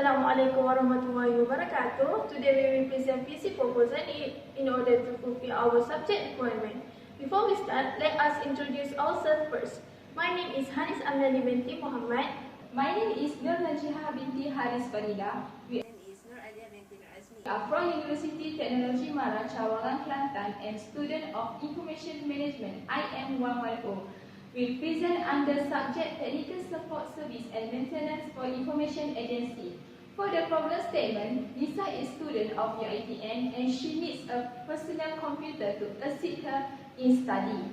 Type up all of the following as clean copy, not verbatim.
Assalamualaikum warahmatullahi wabarakatuh. Today we will present PC proposal in order to fulfill our subject requirement. Before we start, let us introduce ourselves first. My name is Hanis Amlali binti Muhammad. My name is Nur Najiha binti Haris Farida. We are from University Technology Mara, Cawangan, Kelantan and student of Information Management IM222. We present under subject Technical Support Service and Maintenance for Information Agency. For the problem statement, Lisa is student of UITN and she needs a personal computer to assist her in study.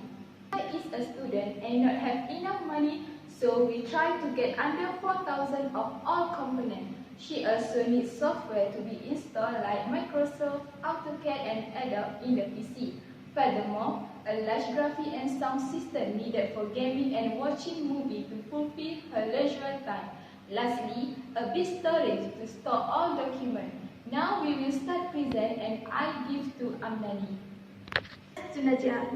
Lisa is a student and not have enough money, so we try to get under 4,000 of all components. She also needs software to be installed like Microsoft, AutoCAD and Adobe in the PC. Furthermore, a large graphic and sound system needed for gaming and watching movies to fulfill her leisure time. Lastly, a big storage to store all documents. Now we will start present and I give to Amnani.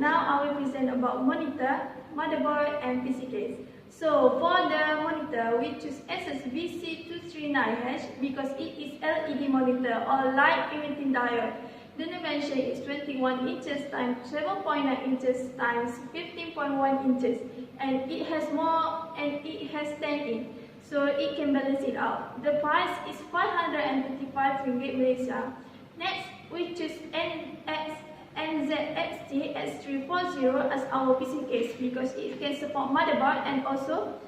Now I will present about monitor, motherboard and PC case. So for the monitor, we choose Asus VC239H because it is LED monitor or light emitting diode. The dimension is 21 inches times 7.9 inches times 15.1 inches, and it has 10 in, so it can balance it out. The price is 535 ringgit Malaysia. Next, we choose NZXT S340 as our PC case because it can support motherboard and also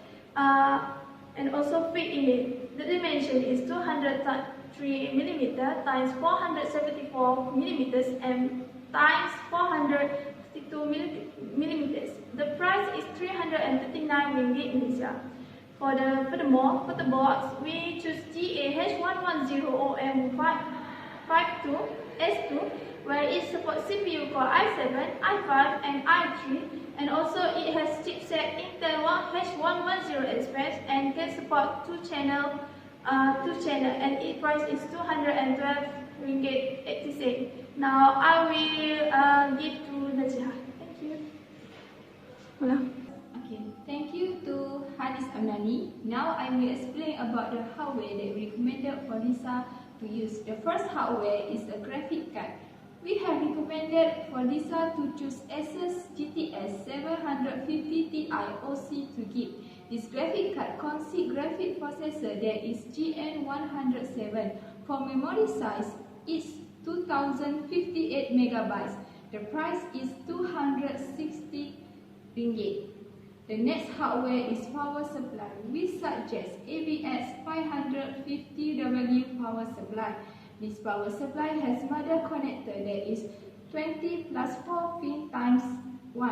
fit in it. The dimension is 203 mm times 474 mm and times 452 mm. The price is 339 ringgit Malaysia. Furthermore, for the boards, we choose GAH110OM52S2 where it supports CPU Core i7, i5 and i3, and also it has chipset Intel H110 Express and can support 2 channel and its price is 212 ringgit 80 cents. Now I will give to Najiha. Thank you. Okay, thank you to Hanis Amnani. Now I will explain about the hardware that we recommended for Lisa to use. The first hardware is a graphic card. We have recommended for Lisa to choose Asus GTS 750 Ti OC 2GB. This graphic card consists graphic processor that is GN107. For memory size, it's 2058 MB. The price is 260 ringgit. The next hardware is power supply. We suggest ABX 550W power supply. This power supply has mother connector that is 20 plus 4 pin times 1.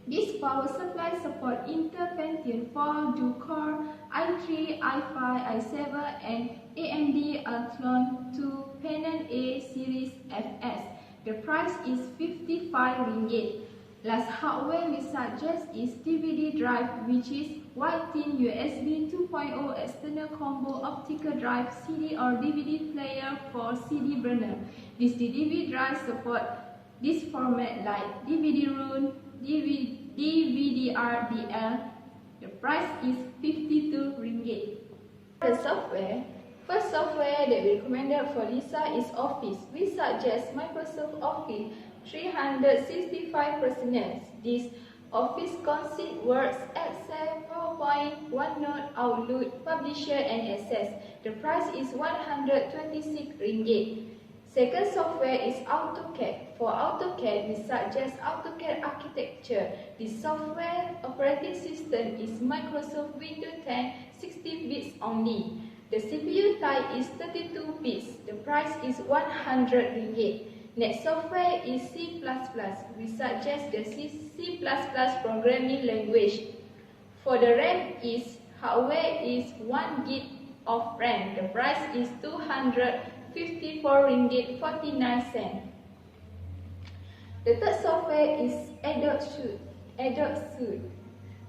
This power supply supports Intel Pentium 4 dual-core, i3, i5, i7 and AMD Athlon 2 Pennant A series FS. The price is 55 ringgit. Last hardware we suggest is DVD drive, which is white tin USB 2.0 external combo optical drive, CD or DVD player for CD burner. This DVD drive support this format like DVD-ROM, DVD-RDL. The price is 52 ringgit. The software. First software that we recommended for Lisa is Office. We suggest Microsoft Office 365%. This Office consists Word, Excel, PowerPoint, OneNote, Outlook, Publisher and Access. The price is 126 ringgit. Second software is AutoCAD. For AutoCAD, we suggest AutoCAD Architecture. This software operating system is Microsoft Windows 10 60 bits only. The CPU type is 32 bits. The price is 100 ringgit. Next software is C++. We suggest the C++ programming language. For the RAM hardware is 1 GB of RAM. The price is 254 ringgit 49 cents. The third software is Adobe Suite.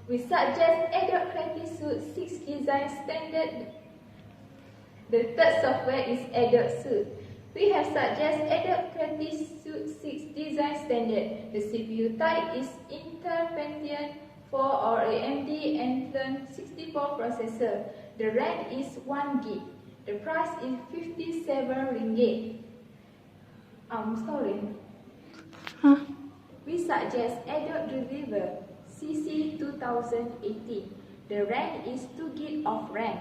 We suggest Adobe Creative Suite 6 Design Standard. The third software is Adobe Suite. We have suggested Adobe Creative Suite 6 Design Standard. The CPU type is Intel Pentium 4 or AMD Athlon 64 processor. The RAM is 1 GB. The price is 57 ringgit. Sorry. Huh? We suggest Adobe Dreamweaver CC 2018. The RAM is 2 GB of RAM.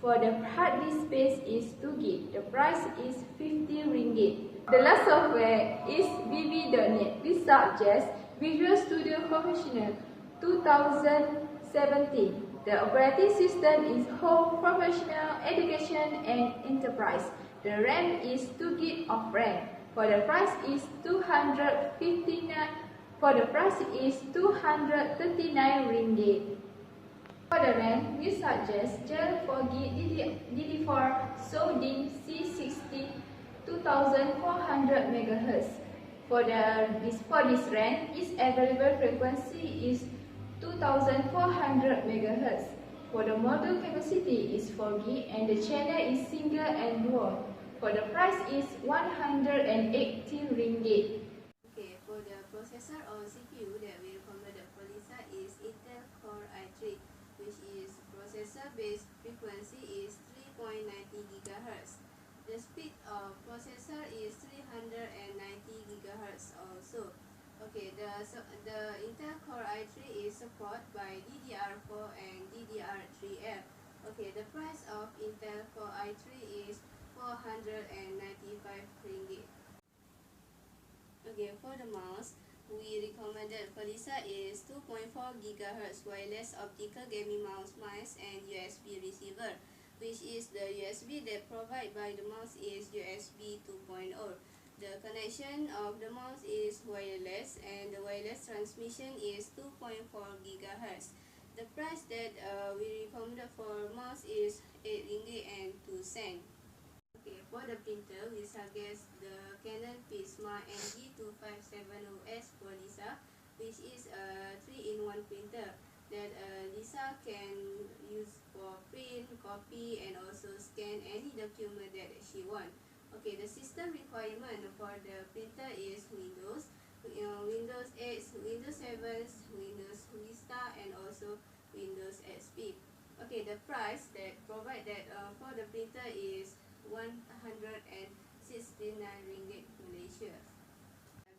For the hard disk space is 2 GB. The price is 50 ringgit. The last software is VB.NET. We suggest Visual Studio Professional 2017. The operating system is Home, Professional, Education and Enterprise. The RAM is 2 GB of RAM. For the price is 239. For the price is 239 ringgit. For the RAM, we suggest Gel 4GB DD4 Sodin C60 2400 MHz. For this RAM, its available frequency is 2400 MHz. For the module capacity is 4GB and the channel is single and dual. For the price is 180 ringgit. Okay, for the processor or CPU that we recommended for Lisa is Intel Core i3, which is processor-based frequency is 3.90 GHz. The speed of processor is 390 GHz also. Okay, the Intel Core i3 is supported by DDR4 and DDR3L. Okay, the price of Intel Core i3 is 495 ringgit. Okay, for the mouse, we recommended for Lisa is 2.4 GHz wireless optical gaming mouse and USB receiver, which is the USB that provided by the mouse is USB 2.0. The connection of the mouse is wireless and the wireless transmission is 2.4 GHz. The price that we recommended for mouse is 8 ringgit and 2 cents. Okay, for the printer, we suggest the Canon Pisma NG2570S for Lisa, which is a 3-in-1 printer that Lisa can use for print, copy, and also scan any document that she wants. Okay, the system requirement for the printer is Windows 8, Windows 7, Windows Vista, and also Windows XP. Okay, the price that provided for the printer is 169 ringgit Malaysia.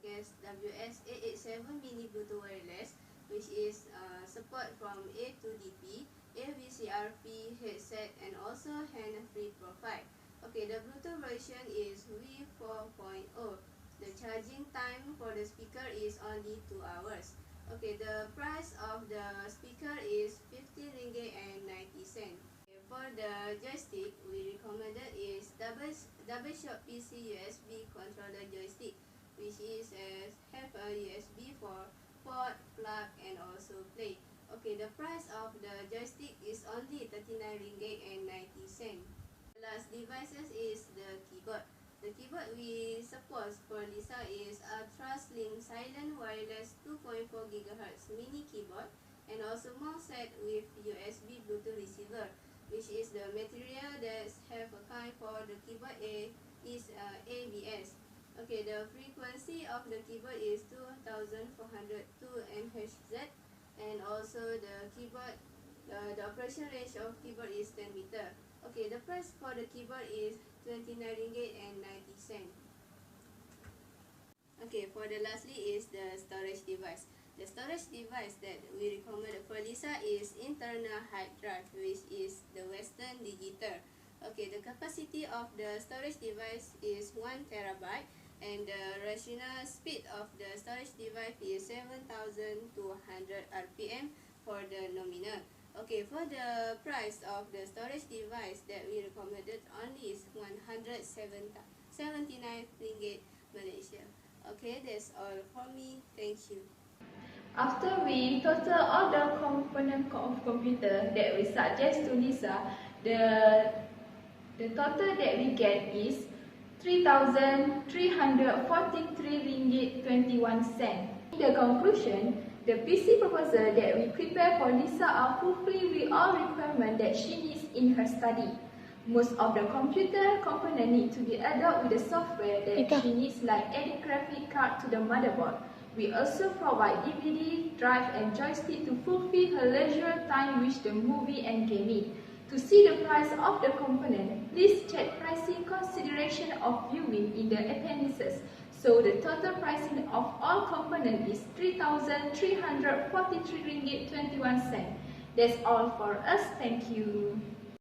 Guess WS887 mini Bluetooth wireless, which is support from A to DP, AVCRP headset, and also hand-free profile. Okay, the Bluetooth version is V4.0. The charging time for the speaker is only 2 hours. Okay, the price of the speaker is 50 ringgit and 90 cents. For the joystick, we recommended is double shot PC USB controller joystick, which is have a USB for port, plug, and also play. Okay, the price of the joystick is only 39 ringgit and 90 cents. The last devices is the keyboard. The keyboard we support for Lisa is Ultra Slim Silent Wireless 2.4 GHz mini keyboard, and also mouse set with USB Bluetooth receiver, which is the material that have a kind for the keyboard is ABS. Okay, the frequency of the keyboard is 2402 MHz, and also the keyboard, the operation range of keyboard is 10 meter. Okay, the price for the keyboard is 29 ringgit and 90 cents. Okay, for the lastly is the storage device. The storage device that we recommend for Lisa is internal hard drive, which is the Western Digital. Okay, the capacity of the storage device is 1 terabyte, and the rational speed of the storage device is 7200 RPM for the nominal. Okay, for the price of the storage device that we recommended only is 179 ringgit Malaysia. Okay, that's all for me. Thank you. After we total all the component of computer that we suggest to Lisa, the total that we get is 3,343 ringgit 21 cents. In the conclusion, the PC proposal that we prepare for Lisa are fulfilling with all requirements that she needs in her study. Most of the computer components need to be adopted with the software that she needs, like adding graphic card to the motherboard. We also provide DVD, drive and joystick to fulfill her leisure time with the movie and gaming. To see the price of the component, please check pricing consideration of viewing in the appendices. So the total pricing of all components is 3,343 ringgit 21 cents. That's all for us. Thank you.